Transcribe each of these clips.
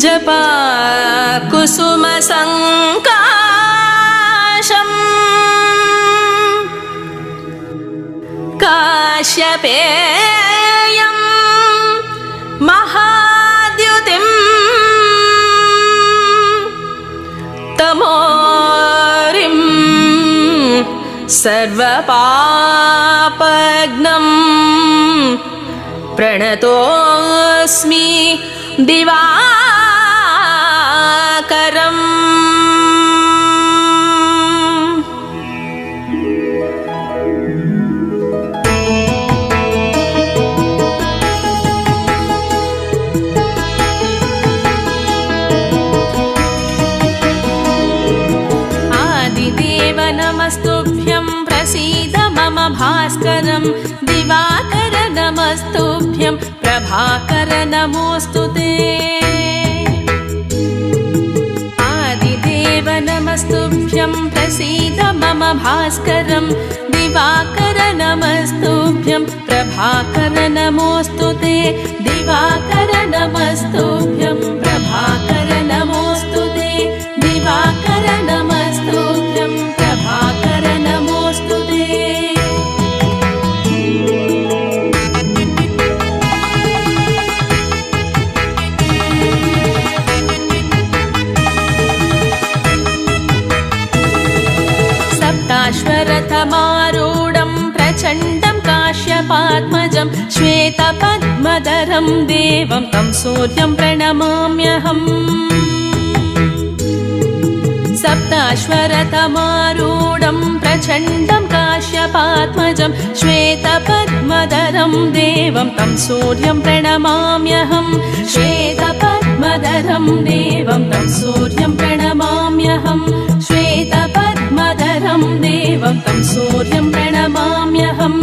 जपा कुसुम संकाशम् काश्यपेयं महाद्युतिम् तमोरिं सर्वपापघ्नं प्रणतोऽस्मि दिवाकरम्। आदिदेव नमस्तुभ्यं प्रसीद मम भास्करं दिवाकर नमस्तुभ्यं प्रभाकर नमोऽस्तुते। आदिदेव नमस्तुभ्यं प्रसीद मम भास्करं दिवाकर नमस्तुभ्यं प्रभाकर नमोऽस्तुते। दिवाकर नमस्तुभ्यं प्रभाकर नमोऽस्तुते। दिवाकर नमस्तुभ्यं प्रभाकर नमोऽस्तुते। सप्ताश्वरथमारूढं प्रचण्डं काश्यपात्मजं श्वेतपद्मधरं देवं तं सूर्यं प्रणमाम्यहम्। सप्ताश्वरथमारूढं प्रचण्डं काश्यपात्मजं श्वेतपद्मधरं देवं तं सूर्यं प्रणमाम्यहम्। श्वेतपद्मधरं देवं तं सूर्यं प्रणमाम्यहम्। श्वेतपद्मधरं देवं तं सूर्यं प्रणमाम्यहम्।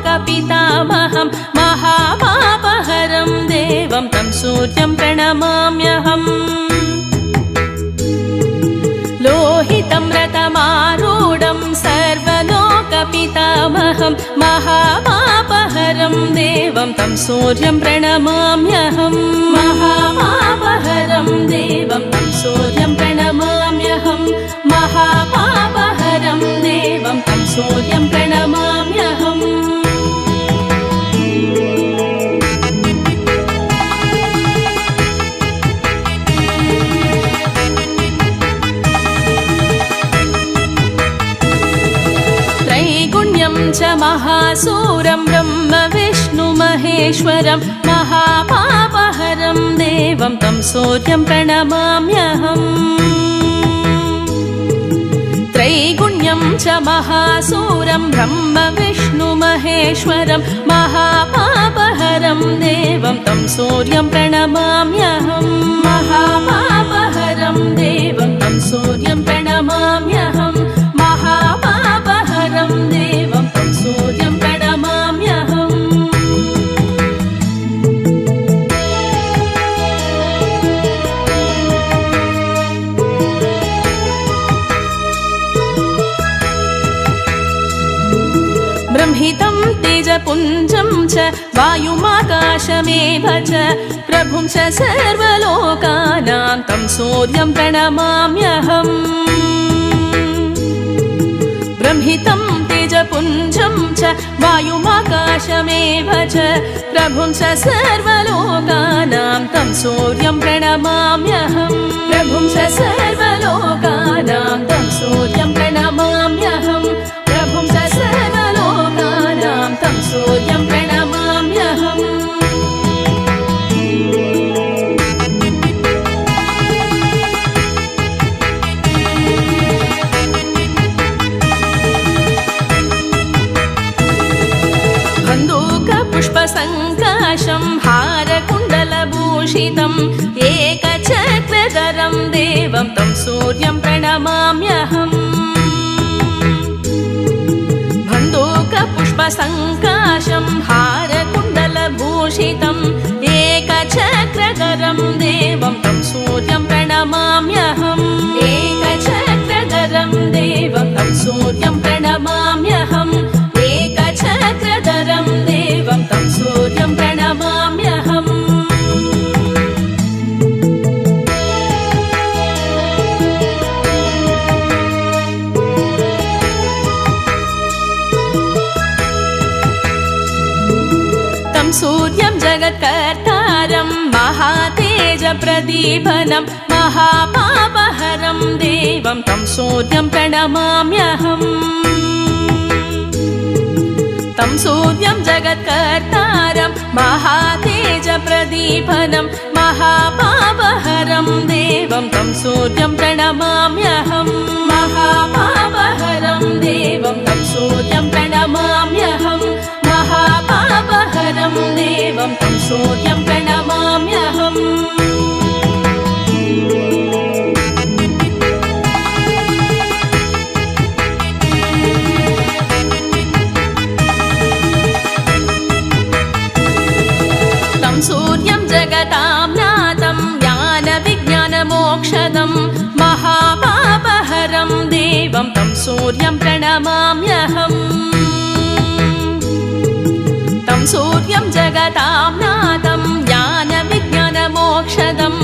सर्वलोकपितामहं महापापहरं देवं तं सूर्यं प्रणमाम्यहम्। लोहितं रथमारूढं सर्वलोकपितामहं महापापहरं देवं तं सूर्यं प्रणमाम्यहम्। महापापहरं देवं तं सूर्यं प्रणमाम्यहम्। महापापहरं देवं तं सूर्यं प्रणमाम्यहम्। त्रैगुण्यं च महासूरं ब्रह्म विष्णु महेश्वरं महापापहरं देवं तं सूर्यं प्रणमाम्यहम्। त्रैगुण्यं च महासूरं ब्रह्म विष्णु महेश्वरं महापापहरं देवं तं सूर्यं प्रणमाम्यहम्। महापापहरं देवं तं सूर्यं प्रणमाम्यहम्। महापापहरं देवं तं सूर्यं प्रणमाम्यहम्। ब्रह्मितं तेजपुञ्जं च वायुमाकाशमेव च प्रभुं च सर्वलोकानां तं सूर्यं प्रणमाम्यहम्। ब्रह्मितं तेजपुञ्जं च वायुमाकाशमेव च प्रभुं च सर्वलोकानां तं सूर्यं प्रणमाम्यहम्। प्रभुं च सर्वलोकानां तं सूर्यं प्रणमाम्यहम्। प्रभुं च सर्वलोकानां तं सूर्यं प्रणमाम्यहम्। बन्दूकपुष्पसङ्काशं हारकुण्डलभूषितम् एकचक्रधरं देवं तं सूर्यं प्रणमाम्यहम्। बन्दूक पद्मसङ्काशं हारकुण्डलभूषितम् एकचक्रधरं देवं तं सूर्यं प्रणमाम्यहम् एकचक्रधरं देवं तं सूर्यं प्रणमाम्यहम् एकचक्रधरं देवं तं सूर्यं प्रणमाम्यहम् सूर्यं जगत्कर्तारं महातेजप्रदीपनं महापापहरं देवं तं सूर्यं प्रणमाम्यहम् तं सूर्यं जगत्कर्तारं महातेजप्रदीपनं महापापहरं देवं तं सूर्यं प्रणमाम्यहम् महापापहरं देवं तं सूर्यं प्रणमाम्यहम् महापापहरं देवं तं सूर्यं प्रणमाम्यहम् तं सूर्यं जगतां नाथं ज्ञानविज्ञानमोक्षदं महापापहरं देवं तं सूर्यं प्रणमाम्यहम् तं सूर्यं जगतां नाथं ज्ञानविज्ञानमोक्षदं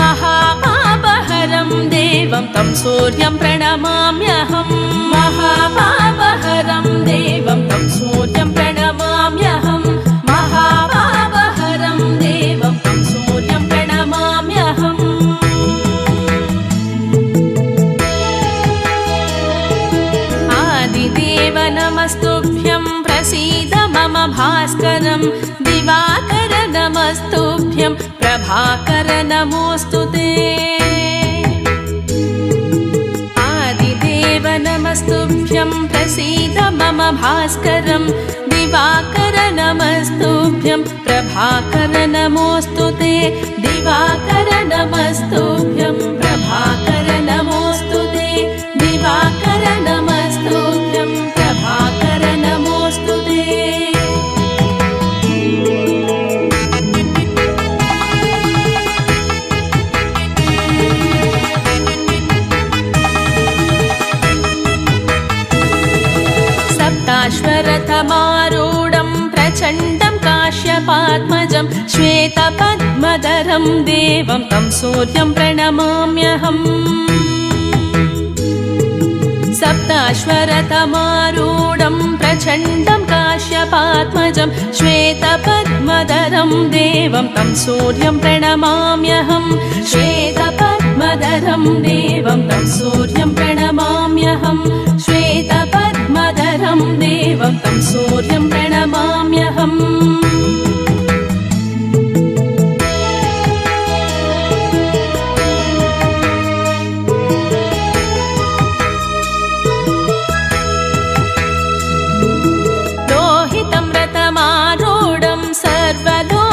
महापापहरं देवं तं सूर्यं प्रणमाम्यहम् महापापहरं देवं तं सूर्यं प्रणमाम्यहम् महापापहरं देवं तं सूर्यं प्रणमाम्यहम् आदिदेव नमस्तुभ्यं प्रसीद मम भास्करं दिवाकर नमस्तुभ्यं प्रभाकर नमोऽस्तु ते आदिदेव नमस्तुभ्यं प्रसीद मम भास्करं दिवाकर नमस्तुभ्यं प्रभाकर नमोऽस्तु ते दिवाकर नमस्तुभ्यं प्रभाकर नमोऽस्तु ते दिवाकर नमस्तुभ्यं प्रभाकर नमोऽस्तु ते सप्ताश्वरथमारूढं प्रचण्डं काश्यपात्मजं श्वेतपद्मधरं देवं तं सूर्यं प्रणमाम्यहम् सप्ताश्वरथमारूढं प्रचण्डं काश्यपात्मजं श्वेतपद्मधरं देवं तं सूर्यं प्रणमाम्यहम् श्वेतपद्मधरं देवं तं सूर्यं प्रणमाम्यहम् श्वेतपद्मधरं देवं तं सूर्यं प्रणमाम्यहम्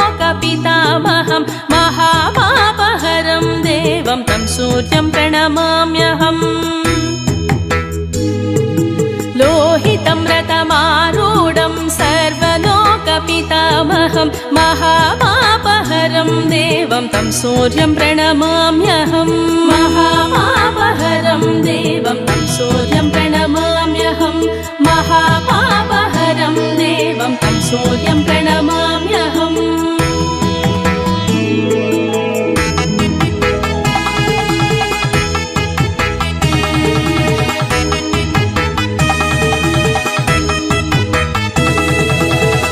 सर्वलोकपितामहं महापापहरं देवं तं सूर्यं प्रणमाम्यहम् लोहितं रथमारूढं सर्वलोकपितामहं महापापहरं देवं तं सूर्यं प्रणमाम्यहम् महापापहरं देवं तं सूर्यं प्रणमाम्यहम् महापापहरं देवं तं सूर्यं प्रणमाम्यहम्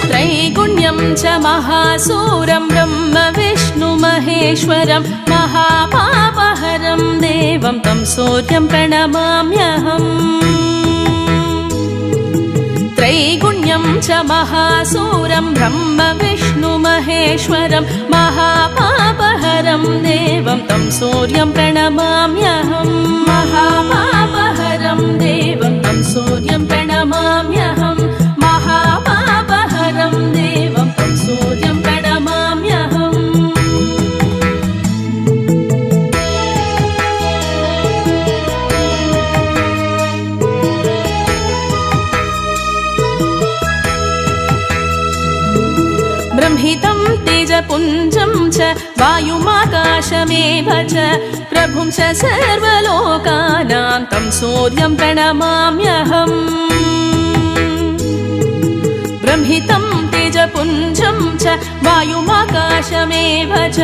त्रैगुण्यं च महासूरं ब्रह्म विष्णु महेश्वरं महापापहरं देवं तं सूर्यं प्रणमाम्यहम् त्रैगुण्यं च महासूरं ब्रह्म विष्णु महेश्वरं महापापहरं देवं तं सूर्यं प्रणमाम्यहम् महापापहरं देवं तं सूर्यं प्रणमाम्यहम् महापापहरं देवं तं सूर्यं प्रणमाम्यहम् तेजपुञ्जं च वायुमाकाशमेव च प्रभुं च सर्वलोकानां तं सूर्यं प्रणमाम्यहम् ब्रह्मितं तेजपुञ्जं च वायुमाकाशमेव च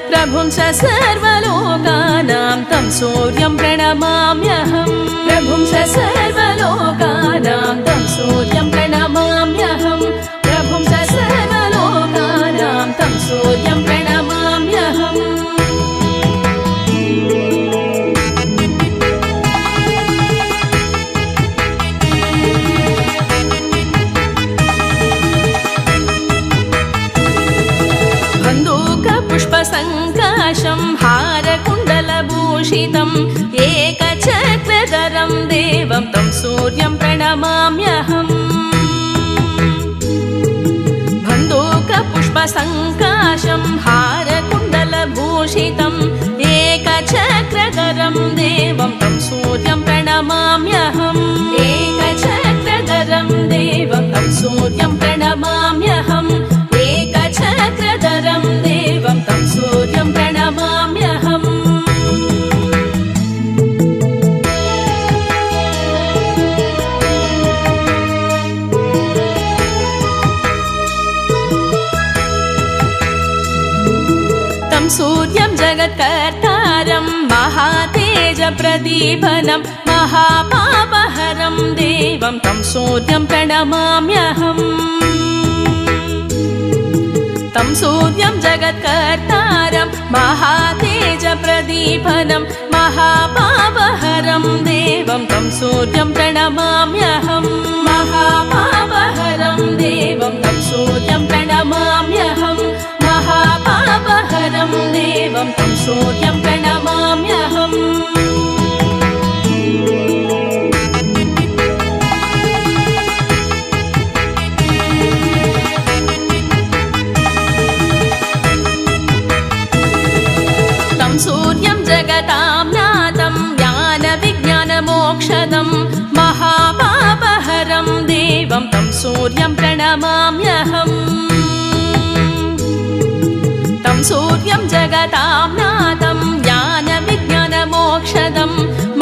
प्रभुं च सर्वलोकानां तं सूर्यं प्रणमाम्यहम् प्रभुं च सर्वलोकानां तं सूर्यं प्रणमाम्यहम् प्रभुं च सर्वलोकानां तं सूर्यं प्रणमाम्यहम् पुष्पसङ्काशं हारकुण्डलभूषितं एकचक्रधरं देवं तं सूर्यं प्रणमाम्यहम् बन्दूकपुष्पसङ्काशं हारकुण्डलभूषितं एकचक्रधरं देवं तं सूर्यं प्रणमाम्यहम् एकचक्रधरं देवं तं सूर्यं प्रणमाम्यहम् एकचक्रधरं देवं तं सूर्यं प्रणमाम्यहम् तं सूर्यं जगत्कर्तारं महातेजप्रदीपनं महापापहरं देवं तं सूर्यं प्रणमाम्यहम् तं सूर्यं जगत्कर्तारं महातेजप्रदीपनं महापापहरं देवं तं सूर्यं प्रणमाम्यहम् महापापहरं देवं तं सूर्यं प्रणमाम्यहम् महापापहरं देवं तं सूर्यं प्रणमाम्यहम् सूर्यं जगतां नाथं ज्ञानविज्ञानमोक्षदं महापापहरं देवं तं सूर्यं प्रणमाम्यहम् तं सूर्यं जगतां नाथं ज्ञानविज्ञानमोक्षदं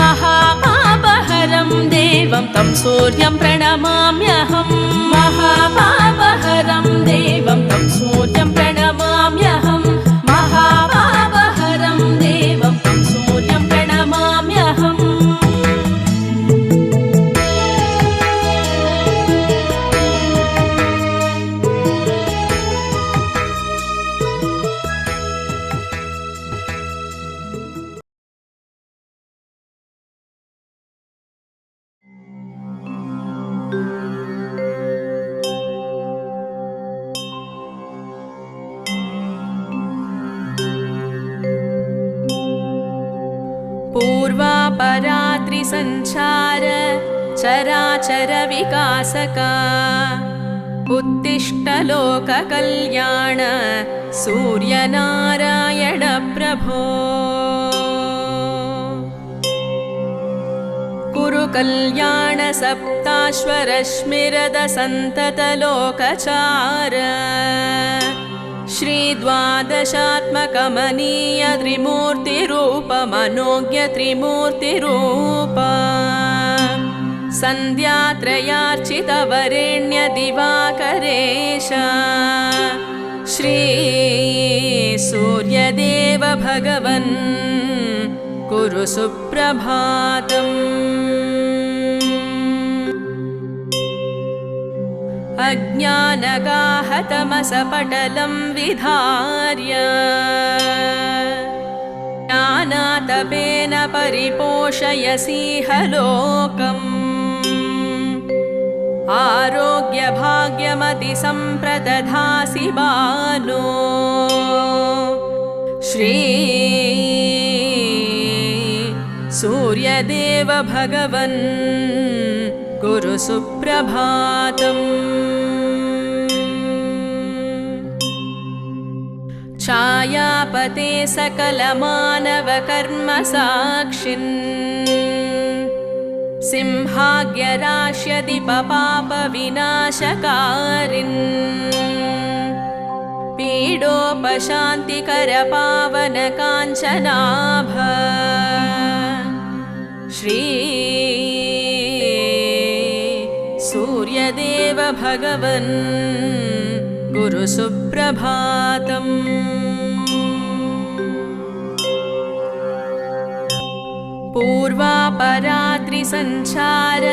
महापापहरं देवं तं सूर्यं प्रणमाम्यहम् महापापहरं देवं तं सूर्यं प्रणमाम्यहम् महापापहरं देवं तं सूर्यं प्रणमाम्यहम् पूर्वापरात्रिसञ्चार चराचर विकासका उत्तिष्ठ लोककल्याण सूर्यनारायण प्रभो कुरु कल्याण सप्ताश्वरश्मिरद सन्तत लोकचार श्रीद्वादशात्मकमनीय त्रिमूर्तिरूपमनोज्ञ त्रिमूर्तिरूप सन्ध्यात्रयार्चितवरेण्य दिवाकरेश श्री सूर्यदेव भगवन् कुरु सुप्रभातम् अज्ञानगाहतमसपटलं विधार्य ज्ञानातपेन परिपोषयसीह लोकम् आरोग्यभाग्यमतिसम्प्रदधासि बालो श्री सूर्यदेव भगवन् कुरु सुप्रभातम् छायापते सकलमानवकर्मसाक्षिन् सिंहाग्यराश्यदिपपापविनाशकारिन् पीडोपशान्तिकर पावन काञ्चनाभ श्री सूर्यदेव भगवन् गुरु सुप्रभातम्। पूर्वापरात्रिसञ्चार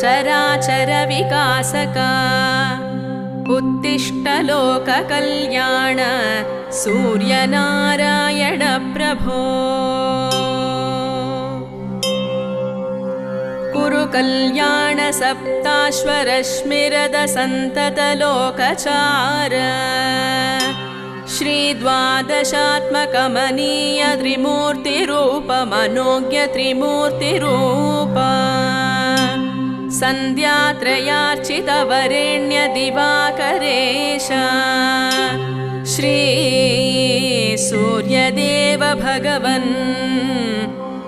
चराचर विकासका उत्तिष्ठ लोककल्याण सूर्यनारायण प्रभो। कुरु कल्याण सप्ताश्वरश्मिरद सन्तत लोकचार श्री द्वादशात्मकमनीय त्रिमूर्तिरूप मनोज्ञ त्रिमूर्तिरूप सन्ध्यात्रयार्चित वरेण्य दिवाकरेश श्री सूर्यदेव भगवन्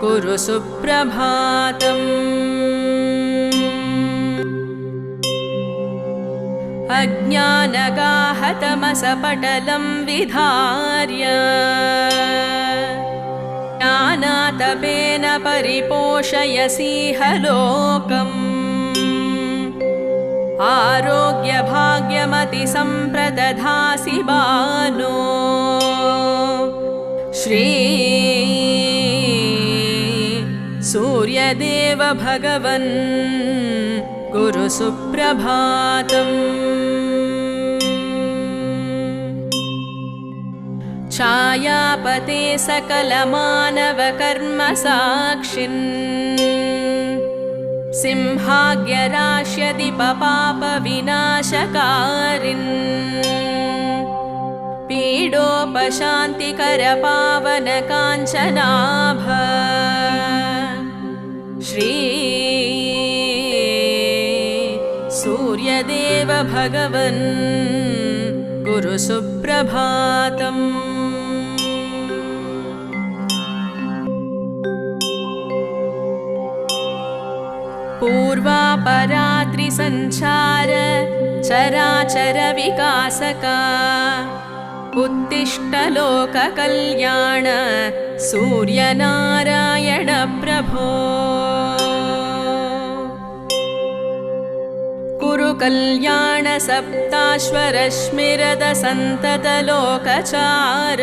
कुरु सुप्रभातम्। अज्ञानगाहतमसपटलं विधार्य ज्ञानातपेन परिपोषयसीह लोकम् आरोग्यभाग्यमतिसम्प्रदधासि बालो श्री सूर्यदेव भगवन् गुरु सुप्रभातम्। छायापते सकलमानवकर्मसाक्षिन् सिंहाग्यराश्यदिपपापविनाशकारिन् पीडोपशान्तिकर पावन काञ्चनाभ श्री सूर्यदेव भगवन् गुरु सुप्रभातम्। पूर्वापरात्रिसञ्चार चराचर विकासका उत्तिष्ठ लोककल्याण सूर्यनारायण प्रभो। कुरु कल्याण सप्ताश्वरश्मिरद सन्तत लोकचार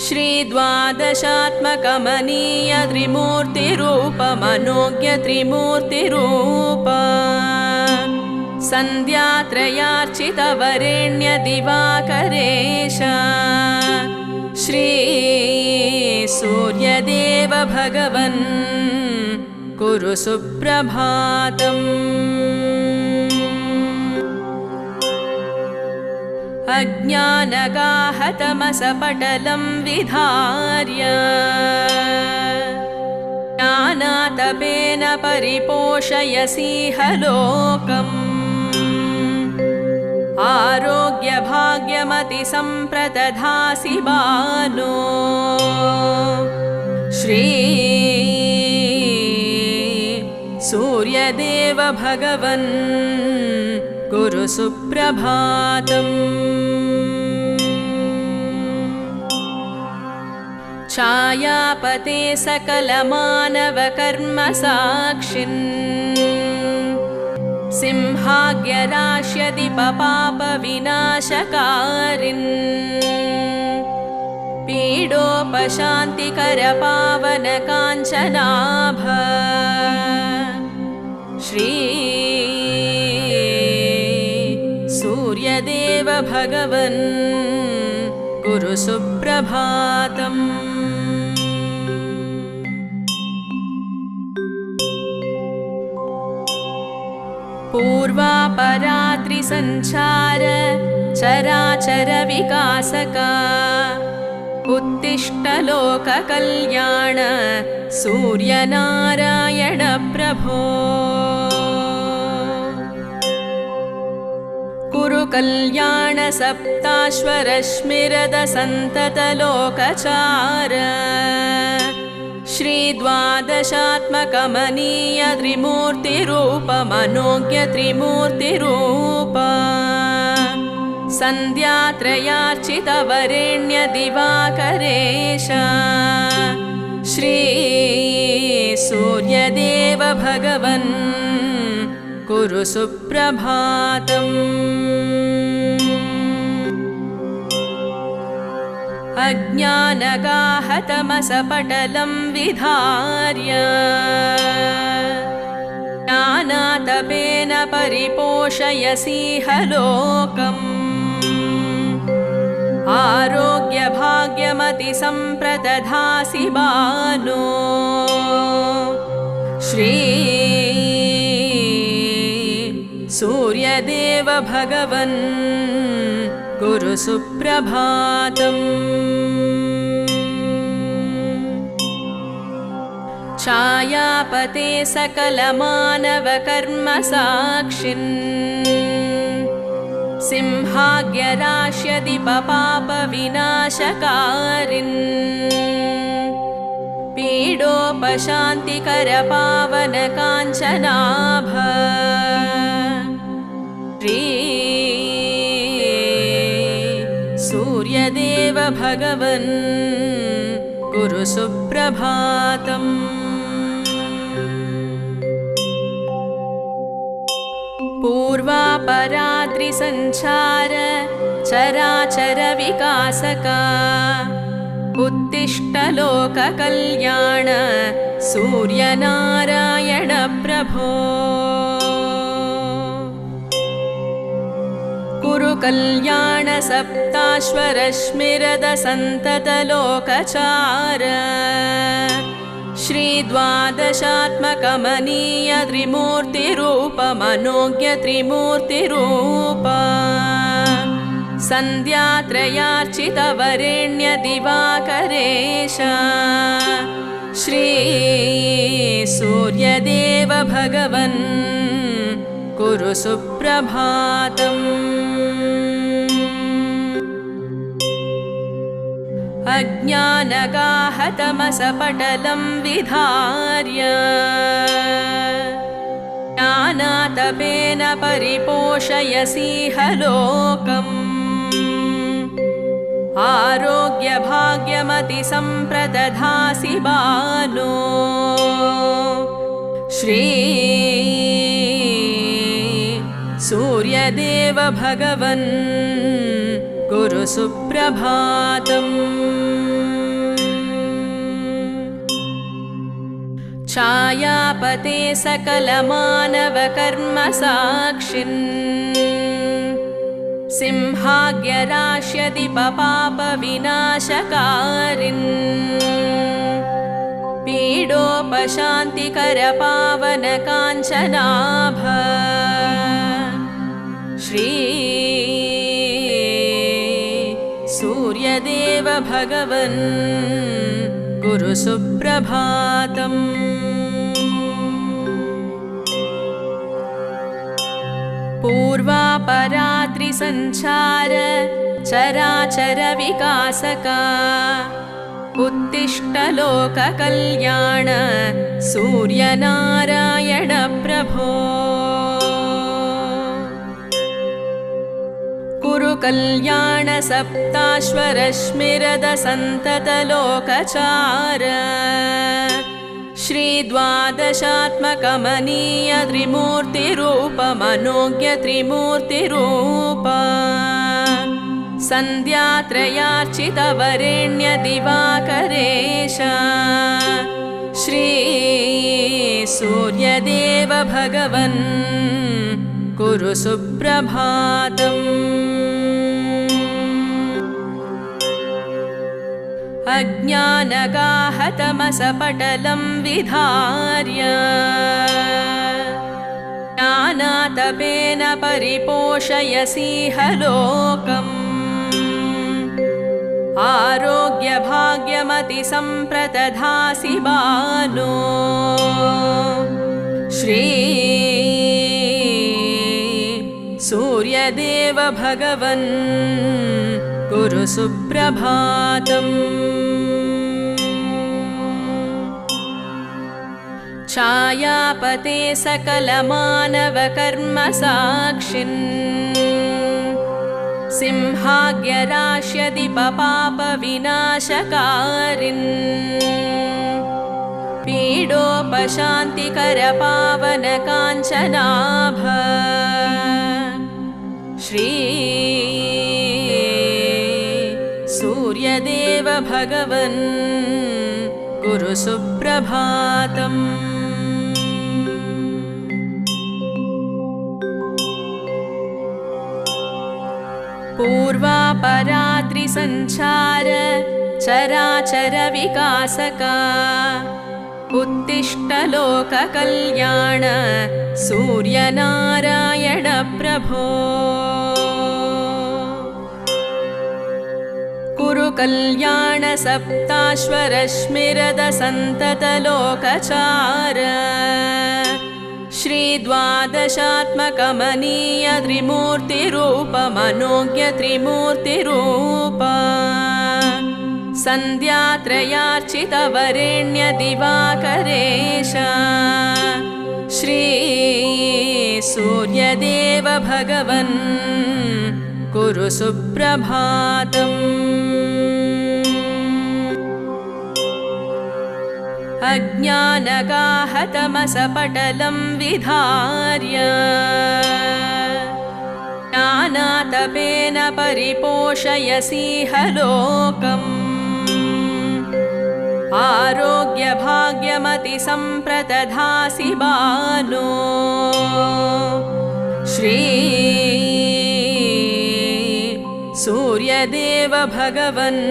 श्री द्वादशात्मकमनीय त्रिमूर्तिरूप मनोज्ञ त्रिमूर्तिरूप सन्ध्यात्रयार्चित वरेण्य दिवाकरेश श्री सूर्यदेव भगवन् कुरु सुप्रभातम्। अज्ञानगाहतमसपटलं विधार्य ज्ञानातपेन परिपोषयसीह लोकम् आरोग्यभाग्यमतिसम्प्रदधासि बालो श्री सूर्यदेव भगवन् गुरु सुप्रभातम्। छायापते सकलमानवकर्मसाक्षिन् सिंहाग्यराश्यदिपपापविनाशकारिन् पीडोपशान्तिकर पावन काञ्चनाभ श्री सूर्यदेव भगवन् गुरु सुप्रभातम्। पूर्वापरात्रिसञ्चार चराचर विकासका उत्तिष्ठ लोककल्याण सूर्यनारायण प्रभो। कुरु कल्याण सप्ताश्वरश्मिरद सन्तत लोकचार श्री द्वादशात्मकमनीय त्रिमूर्तिरूप मनोज्ञ त्रिमूर्तिरूप सन्ध्यात्रयार्चितवरेण्यदिवाकरेश श्री सूर्यदेव भगवन् कुरु सुप्रभातम्। अज्ञानगाहतमसपटलं विधार्य ज्ञानातपेन परिपोषयसीह लोकम्। आरोग्यभाग्यमतिसम्प्रदधासि बालो श्री सूर्यदेव भगवन् कुरु सुप्रभातम्। छायापते सकलमानवकर्मसाक्षिन् सिंहाग्यराश्यदिपपापविनाशकारिन् पीडोपशान्तिकरपावनकाञ्चनाभ श्री सूर्यदेव भगवन् कुरु सुप्रभातम्। पूर्वापराद्रिसञ्चार चराचर विकासका उत्तिष्ठ लोककल्याण सूर्यनारायण प्रभो। कुरु कल्याण सप्ताश्वरश्मिरद सन्तत लोकचार श्री द्वादशात्मकमनीय त्रिमूर्तिरूप मनोज्ञ त्रिमूर्तिरूप सन्ध्यात्रयार्चितवरेण्य दिवाकरेश श्री सूर्यदेव भगवन् कुरु सुप्रभातम्। अज्ञानगाहतमसपटलं विधार्य ज्ञानातपेन परिपोषयसीह लोकम्। आरोग्यभाग्यमतिसम्प्रदधासि बालो श्री सूर्यदेव भगवन् कुरु सुप्रभातम्। छायापते सकलमानवकर्मसाक्षिन् सिंहाग्यराश्यदिपपापविनाशकारिन् पीडोपशान्तिकरपावनकाञ्चनाभ श्री सूर्यदेव भगवन् कुरु सुप्रभातम्। पूर्वापरात्रिसञ्चार चराचर विकासका उत्तिष्ठ लोककल्याण सूर्यनारायण प्रभो। कुरु कल्याण सप्ताश्वरश्मिरद सन्तत लोकचार श्री द्वादशात्मकमनीय त्रिमूर्तिरूप मनोज्ञ त्रिमूर्तिरूप सन्ध्यात्रयार्चितवरेण्य दिवाकरेश श्री सूर्यदेव भगवन् कुरु सुप्रभातम्। अज्ञानगाहतमसपटलं विधार्य ज्ञानातपेन परिपोषयसीह लोकम्। आरोग्यभाग्यमतिसम्प्रदधासि बालो श्री सूर्यदेव भगवन् कुरु सुप्रभातम्। छायापते सकलमानवकर्मसाक्षिन् सिंहाग्यराश्यदिपपापविनाशकारिन् पीडोपशान्तिकरपावनकाञ्चनाभ श्री सूर्यदेव भगवन् कुरु सुप्रभातम्। पूर्वापरात्रिसञ्चार चराचर विकासका उत्तिष्ठ लोककल्याण सूर्यनारायण प्रभो कुरु कल्याण सप्ताश्वरश्मिरद सन्तत लोकचार श्री द्वादशात्मकमनीय त्रिमूर्तिरूप मनोज्ञ त्रिमूर्तिरूप सन्ध्यात्रयार्चित वरेण्य दिवाकरेश श्री सूर्यदेव भगवन् कुरु सुप्रभातम्। अज्ञानगाहतमसपटलं विधार्य ज्ञानातपेन परिपोषयसीह लोकम् आरोग्यभाग्यमतिसम्प्रदधासि बालो श्री सूर्यदेव भगवन्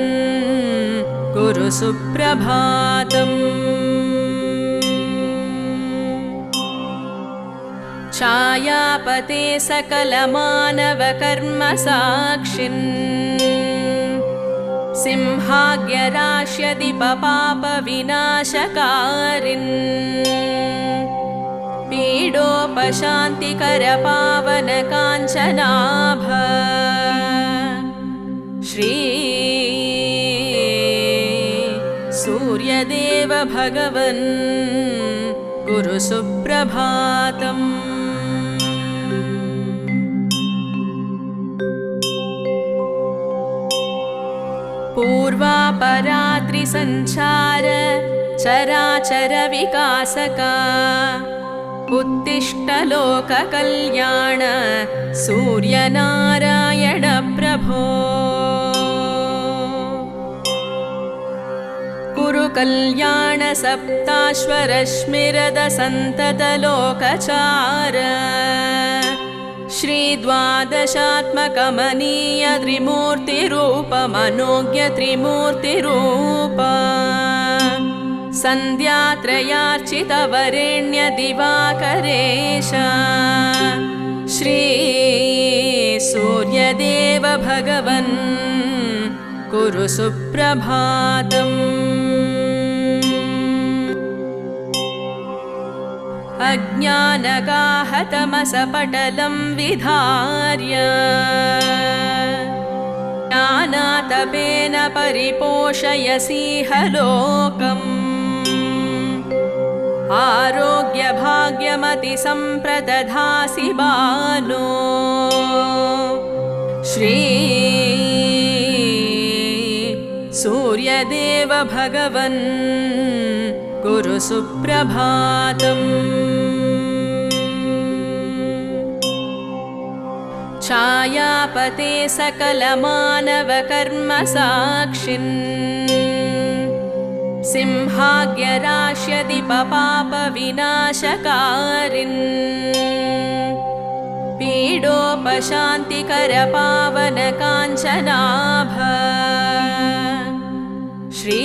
कुरु सुप्रभातम्। छायापते सकलमानवकर्मसाक्षिन् सिंहाग्यराश्यदिपपापविनाशकारिन् पीडोपशान्तिकरपावनकाञ्चनाभ श्री सूर्यदेव भगवन् कुरु सुप्रभातम्। पूर्वापरात्रिसञ्चार चराचर विकासका उत्तिष्ठ लोककल्याण सूर्यनारायण प्रभो कुरु कल्याण सप्ताश्वरश्मिरद सन्तत लोकचार श्री द्वादशात्मकमनीय त्रिमूर्तिरूप मनोज्ञ त्रिमूर्तिरूप सन्ध्यात्रयार्चित वरेण्य दिवाकरेश श्री सूर्यदेव भगवन् कुरु सुप्रभातम्। अज्ञानगाहतमसपटलं विधार्य ज्ञानातपेन परिपोषयसीह लोकम् आरोग्यभाग्यमतिसम्प्रदधासि बालो श्री सूर्यदेव भगवन् कुरु सुप्रभातम्। छायापते सकलमानवकर्मसाक्षिन् सिंहाग्यराश्यदिपपापविनाशकारिन् पीडोपशान्तिकरपावनकाञ्चनाभ श्री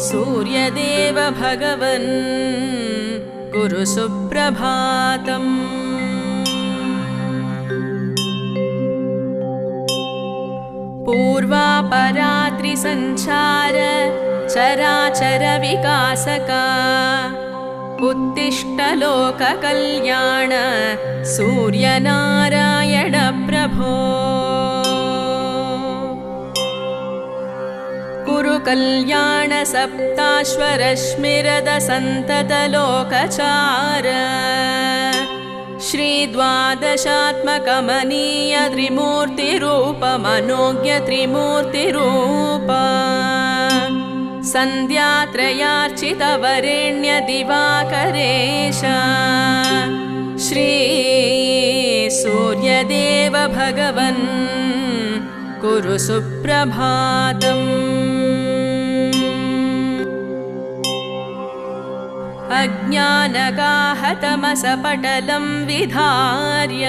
सूर्यदेव भगवन् कुरु सुप्रभातम्। पूर्वापरात्रिसञ्चार चराचर विकासका उत्तिष्ठ लोककल्याण सूर्यनारायण प्रभो कुरु कल्याण सप्ताश्वरश्मिरद सन्तत लोकचार श्रीद्वादशात्मकमनीय त्रिमूर्तिरूपमनोज्ञ त्रिमूर्तिरूप सन्ध्यात्रयार्चितवरेण्य दिवाकरेश श्री सूर्यदेव भगवन् कुरु सुप्रभातम्। अज्ञानगाहतमसपटलं विधार्य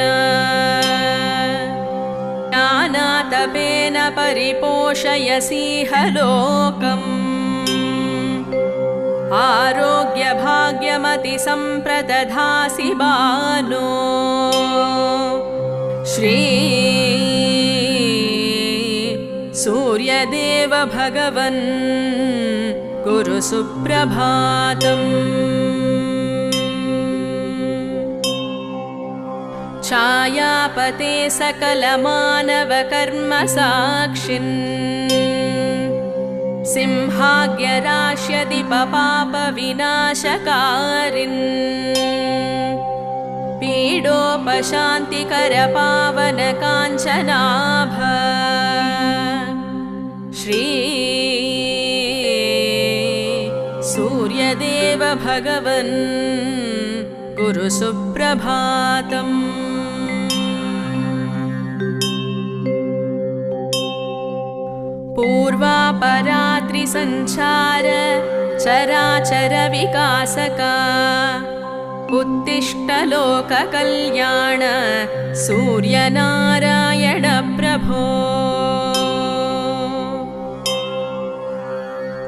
ज्ञानातपेन परिपोषयसीह लोकम् आरोग्यभाग्यमतिसम्प्रदधासि बालो श्री सूर्यदेव भगवन् कुरु सुप्रभातम्। छायापते सकलमानवकर्मसाक्षिन् सिंहाग्यराश्यदिपपापविनाशकारिन् पीडोपशान्तिकरपावनकाञ्चनाभ श्री सूर्यदेव भगवन् कुरु सुप्रभातम्। पूर्वापरात्रिसञ्चार चराचर विकासका उत्तिष्ठ लोककल्याण सूर्यनारायण प्रभो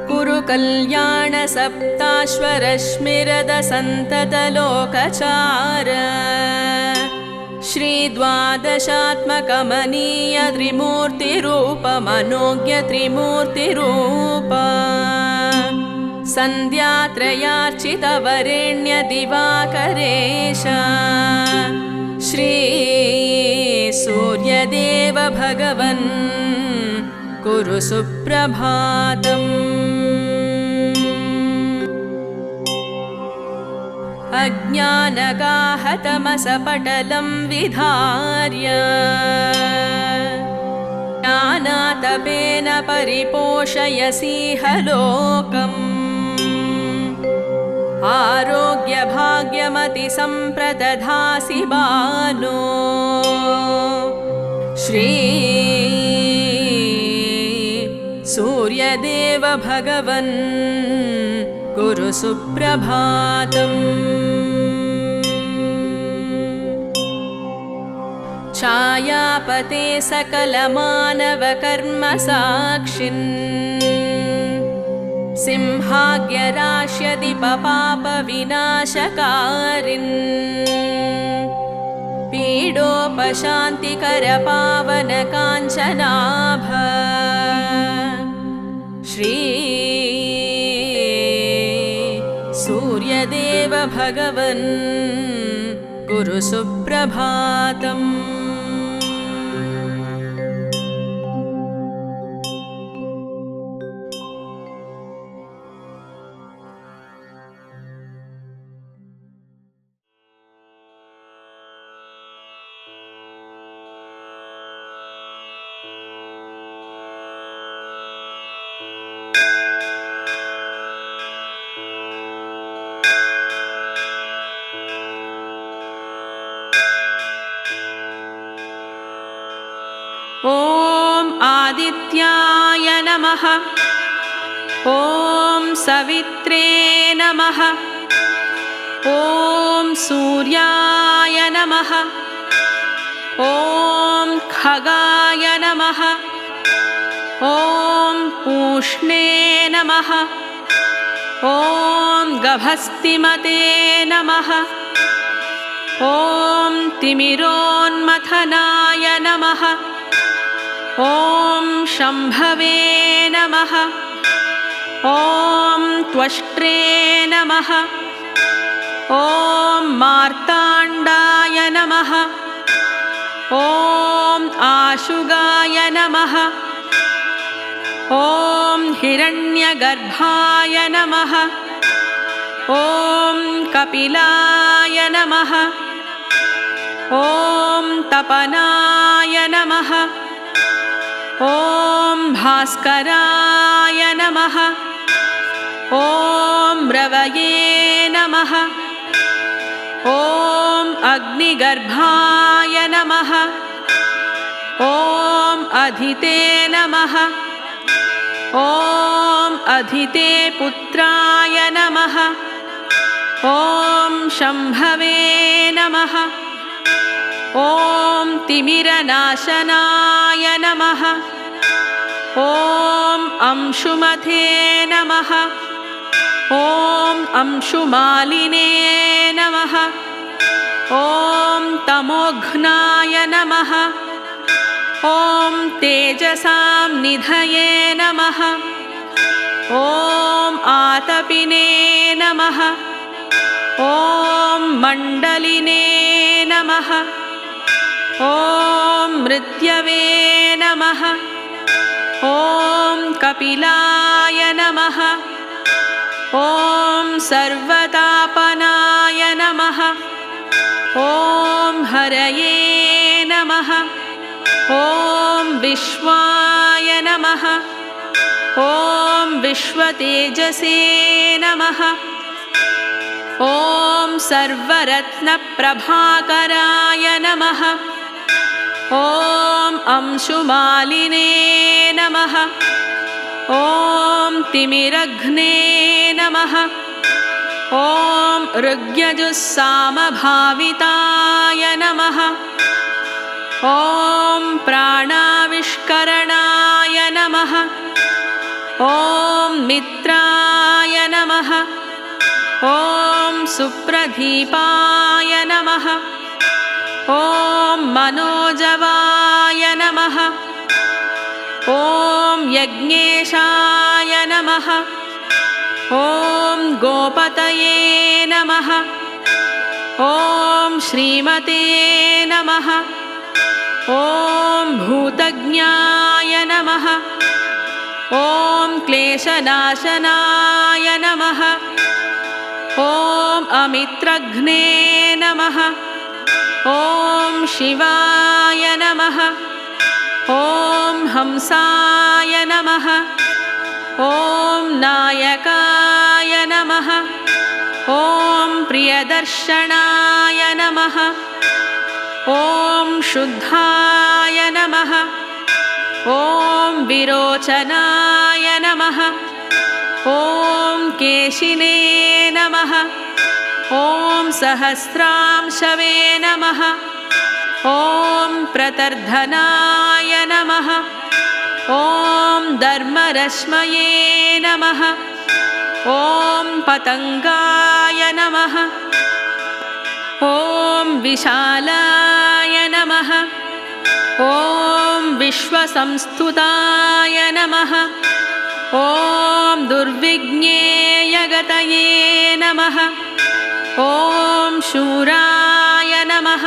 कुरु कल्याण सप्ताश्वरश्मिरद सन्ततलोकचार श्रीद्वादशात्मकमनीय त्रिमूर्तिरूपमनोज्ञ त्रिमूर्तिरूप सन्ध्यात्रयार्चितवरेण्य दिवाकरेश श्री सूर्यदेव भगवन् कुरु सुप्रभातम्। अज्ञानगाहतमसपटलं विधार्य ज्ञानातपेन परिपोषयसीह लोकम् आरोग्यभाग्यमतिसम्प्रदधासि बालो श्री सूर्यदेव भगवन् कुरु सुप्रभातम्। छायापते सकलमानवकर्मसाक्षिन् सिंहाग्यराश्यदिपपापविनाशकारिन् पीडोपशान्तिकरपावनकाञ्चनाभ श्री सूर्यदेव भगवन् कुरु सुप्रभातम्। ॐ आदित्याय नमः। ॐ सवित्रे नमः। ॐ सूर्याय नमः। ॐ खगाय नमः। ॐ पूष्णे नमः। ॐ गभस्तिमते नमः। ॐ तिमिरोन्मथनाय नमः। ॐ शम्भवे नमः। ॐ त्वष्ट्रे नमः। ॐ मार्ताण्डाय नमः। ॐ आशुगाय नमः। ॐ हिरण्यगर्भाय नमः। ॐ कपिलाय नमः। ॐ तपनाय नमः। ॐ भास्कराय नमः। ॐ रवये नमः। ॐ अग्निगर्भाय नमः। ॐ अधिते नमः। ॐ अधिते पुत्राय नमः। ॐ शम्भवे नमः। ॐ तिमिरनाशनाय नमः। ॐ अंशुमते नमः। ॐ अंशुमालिने नमः। ॐ तमोघ्नाय नमः। ॐ तेजसां निधये नमः। ॐ आतपिने नमः। ॐ मण्डलिने नमः। ॐ मृत्यवे नमः। ॐ कपिलाय नमः। ॐ सर्वतापनाय नमः। ॐ हरये नमः। ॐ विश्वाय नमः। ॐ विश्वतेजसे नमः। ॐ सर्वरत्नप्रभाकराय नमः। ॐ अंशुमालिने नमः। ॐ तिमिरघ्ने नमः। ॐ ऋग्यजुस्सामभाविताय नमः। ॐ प्राणाविष्करणाय नमः। ॐ मित्राय नमः। ॐ सुप्रदीपाय नमः। ॐ मनोजवाय नमः। ॐ यज्ञेशाय नमः। ॐ गोपतये नमः। ॐ श्रीमते नमः। ॐ भूतज्ञाय नमः। ॐ क्लेशनाशनाय नमः। ॐ अमित्रघ्ने नमः। ॐ शिवाय नमः। ॐ हंसाय नमः। ॐ नायकाय नमः। ॐ प्रियदर्शनाय नमः। ॐ शुद्धाय नमः। ॐ विरोचनाय नमः। ॐ केशिने नमः। ॐ सहस्रांशवे नमः। ॐ प्रतर्धनाय नमः। ॐ धर्मरश्मये नमः। ॐ पतङ्गाय नमः। ॐ विशालाय नमः। ॐ विश्वसंस्तुताय नमः। ॐ दुर्विज्ञेयगतये नमः। ॐ शूराय नमः।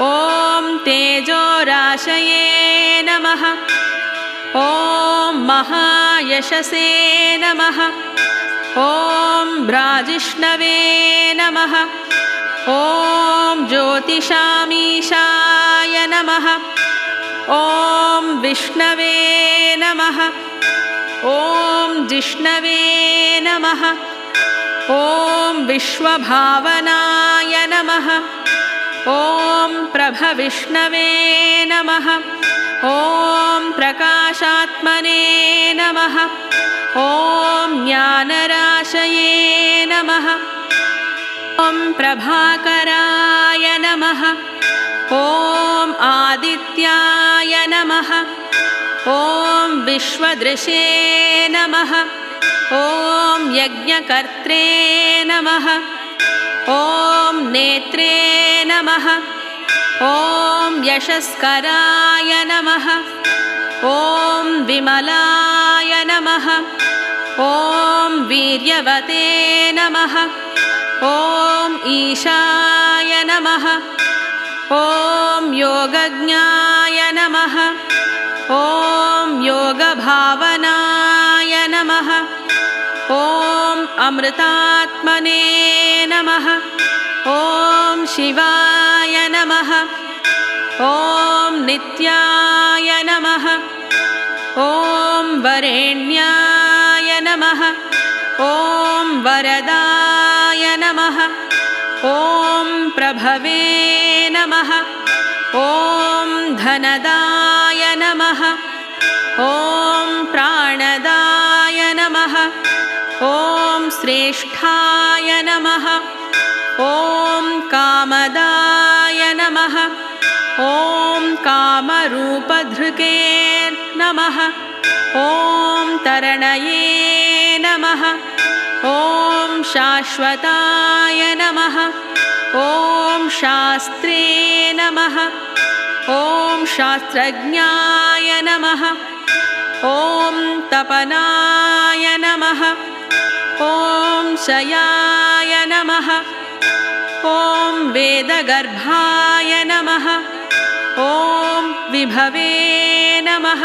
ॐ तेजोराशये नमः। ॐ महायशसे नमः। ॐ भ्राजिष्णवे नमः। ॐ ज्योतिषामीशाय नमः। ॐ विष्णवे नमः। ॐ जिष्णवे नमः। ॐ विश्वभावनाय नमः। ॐ प्रभविष्णवे नमः। ॐ प्रकाशात्मने नमः। ॐ ज्ञानराशये नमः। ॐ प्रभाकराय नमः। ॐ आदित्याय नमः। ॐ विश्वदृशे नमः। ॐ यज्ञकर्त्रे नमः। ॐ नेत्रे नमः। ॐ यशस्कराय नमः। ॐ विमलाय नमः। ॐ वीर्यवते नमः। ॐ ईशाय नमः। ॐ योगज्ञाय नमः। ॐ योगभावनाय नमः। ॐ अमृतात्मने नमः। ॐ शिवाय नमः। नमः ॐ नित्याय नमः ॐ वरेण्याय नमः ॐ वरदाय नमः ॐ प्रभवे नमः ॐ धनदाय नमः ॐ प्राणदाय नमः ॐ श्रेष्ठाय नमः ॐ कामदाय नमः ॐ कामरूपधृके नमः ॐ तरणये नमः ॐ शाश्वताय नमः ॐ शास्त्रे नमः ॐ शास्त्रज्ञाय नमः ॐ तपनाय नमः ॐ शयाय नमः ॐ वेदगर्भाय नमः ॐ विभवे नमः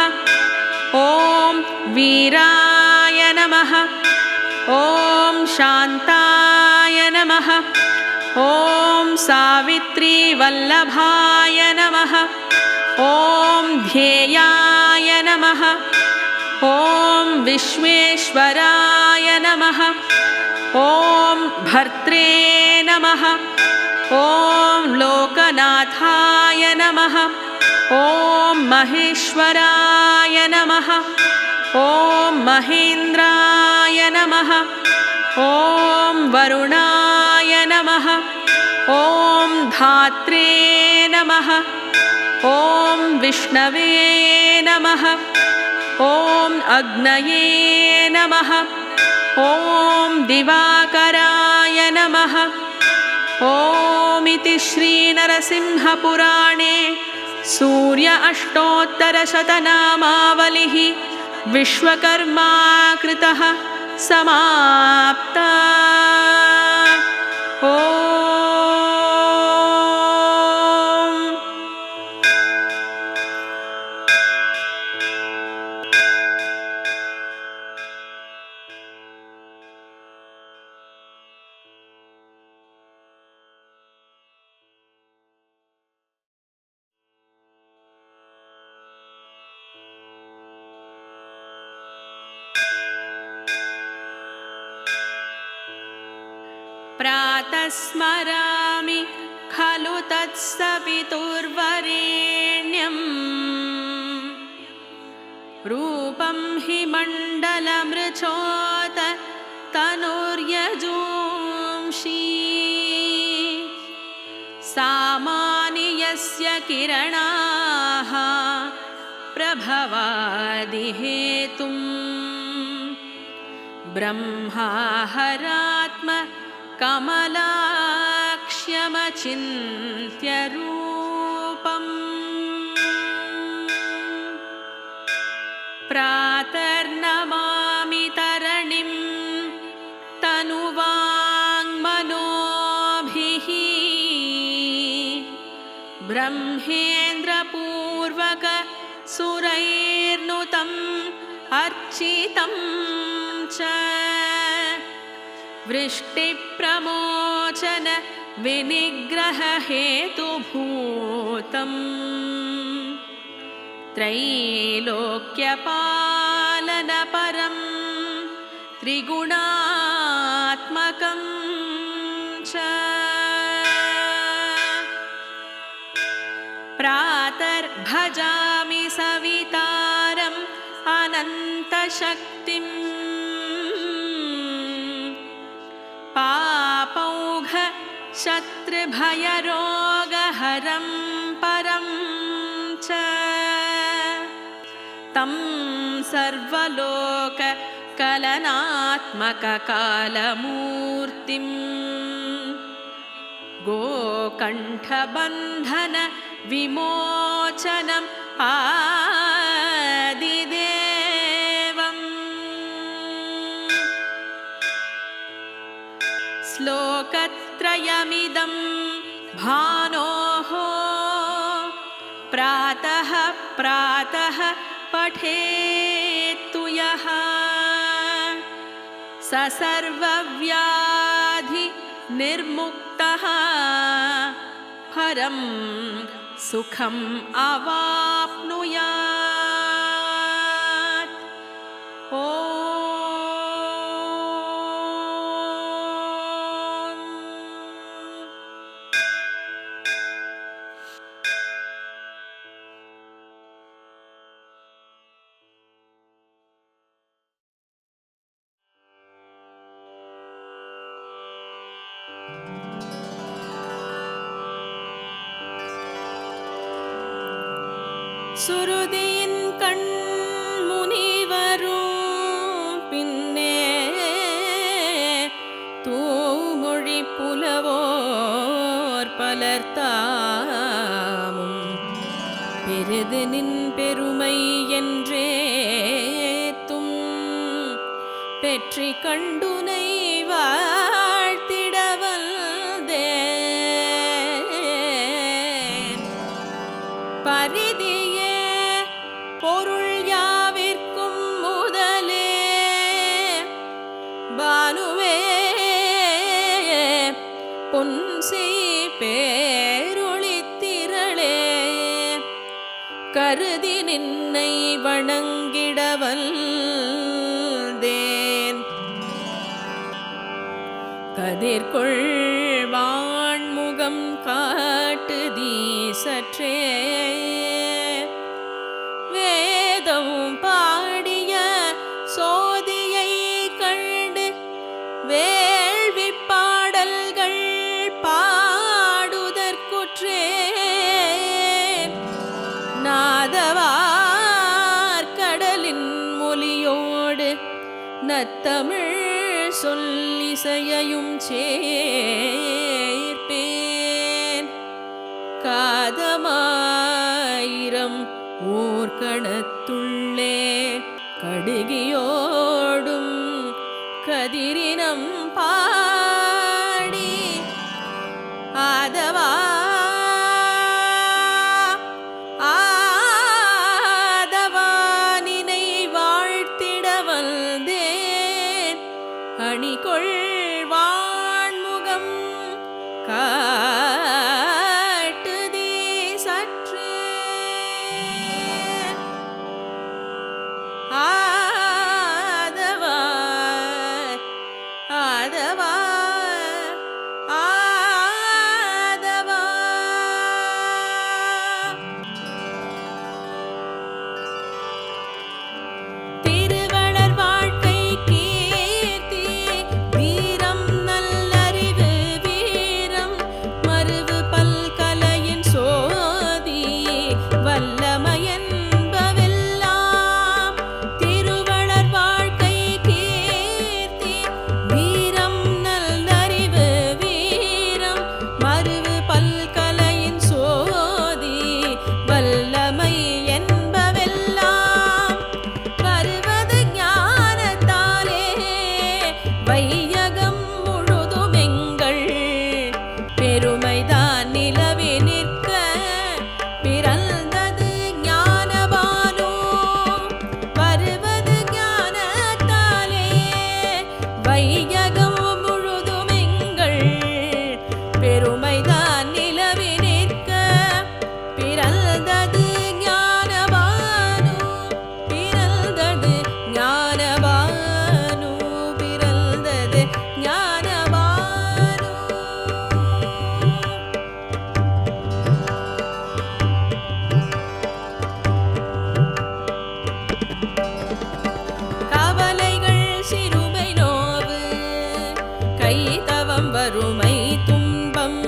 ॐ वीराय नमः ॐ शान्ताय नमः ॐ सावित्रीवल्लभाय नमः ॐ ध्येयाय नमः ॐ विश्वेश्वराय नमः ॐ भर्त्रे नमः ॐ लोकनाथाय नमः ॐ महेश्वराय नमः ॐ महेन्द्राय नमः ॐ वरुणाय नमः ॐ धात्रे नमः ॐ विष्णवे नमः ॐ अग्नये नमः ॐ दिवाकराय नमः ॐ इति श्रीनरसिंहपुराणे सूर्य अष्टोत्तरशतनामावलिः विश्वकर्मा कृतः समाप्ता ॐ प्रातः स्मरामि खलु तत्सवितुर्वरेण्यं रूपं हि मण्डलमृचोत तनुर्यजूंषि सामानि यस्य किरणाः प्रभवादिहेतुं ब्रह्माहरात्म कमलाक्ष्यमचिन्त्य रूपम् प्रातर्नमामि तरणिं तनुवाङ्मनोभिः ब्रह्मेन्द्रपूर्वक सुरैर्नुतम् अर्चितं च वृष्टिप्रमोचन विनिग्रहहेतुभूतम् त्रैलोक्यपालनपरं त्रिगुणात्मकं च प्रातर्भजामि सवितारम् अनन्तशक्तिम् पापौघ शत्रुभयरोगहरं परं च तं सर्वलोककलनात्मककालमूर्तिं गोकण्ठबन्धन विमोचनम् आदिदेवम् श्लोकत्रयमिदं भानोः प्रातः प्रातः पठेत्तु यः स सर्वव्याधि निर्मुक्तः हरं सुखम् अवाप्नुयात्। ॐ சுருதியின் கண் முனிவரும் பின்னே தூமொழி புலவோர் பலர்த்தாமும் பெரிது நின் பெருமை என்றேத்தும் பெற்றி கண்டுனை வாழ்த்திடவல்தேன் பரிதியே பொருள் யாவிற்கும் முதலே பானுவே பொன்சி பேரொளித்திரளே கருதி நின்னை வணங்கிடவல்தேன் கதிர்கொள் வான்முகம் காட்டுதி சற்றே வேதம் பாடிய சோதியை கண்டு வேள்வி பாடல்கள் பாடுதற்குற்றேன் நாதவார் கடலின் மொழியோடு நத்தமிழ் சொல்லிசையையும் சேர்ப்பேன் காதமாயிரம் ஊர்கணத்துள்ளே கடுகியோடும் கதிரினம் பாடி ஆதவா ஆதவானினை வாழ்த்திடவல்தேன் அணிகொள் வான்முகம் காட்டுதி சற்றே ஆதவா ஆதவா ஆதவா திருவளர் வாழ்க்கை கீர்த்தி வீரம் நல்லறிவு வீரம் மருவு பல்கலையின் சோதி வல்லமையன்பவெல்லாம் திருவளர் வாழ்க்கை கீர்த்தி வீரம் நல்லறிவு வீரம் மருவு பல்கலையின் சோதி வல்லமை என்பவெல்லாம் வருவது ஞானத்தாலே வையகம் முழுதுமெங்கள் பெருமைதான் நிலவி நிற்க பிறந்தது ஞானபானோ வருவது ஞானத்தாலே வையகம் முழுதுமெங்கள் பெருமைதான் நிலவி நிற்க பிறந்தது ஞானபானோ பிறந்தது ஞானபானோ பிறந்தது ஞானபானோ கவலைகள் சிறுமை நோவு கைதவம் வறுமை துன்பம்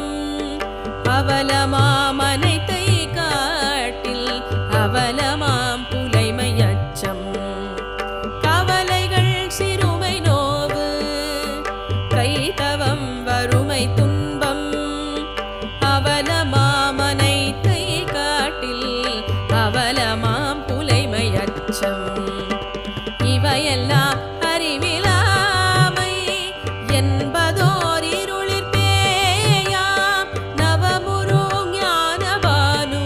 அவலமாமனைத்தை காட்டில் அவலமாம் புலைமை அச்சம் கவலைகள் சிறுமை நோவு கைதவம் வறுமை துன்பம் அவலமாமனைத்தை காட்டில் அவலமாம் புலைமை அச்சம் இவையெல்லாம் அறிவிலாமை என்பதோர் இருளிற் பேயாம் நவமுரு ஞானபானு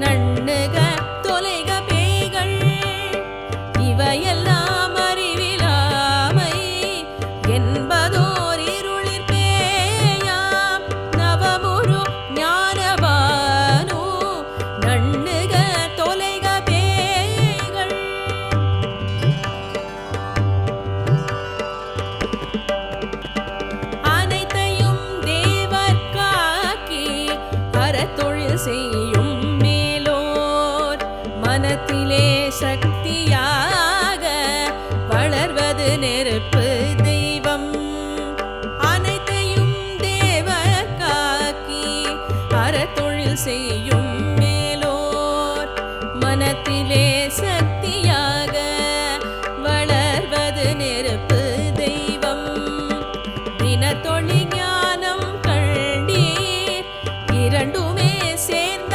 நண்ணுக தொலைக பேய்கள் இவையெல்லாம் அறிவிலாமை என்பதோர் இருளிற் பேயாம் அறத்தொழில் செய்யும் மேலோர் மனத்திலே சக்தியாக வளர்வது நெருப்பு தெய்வம். தினத்தொழி ஞானம் கண்டீர் இரண்டுமே சேர்ந்த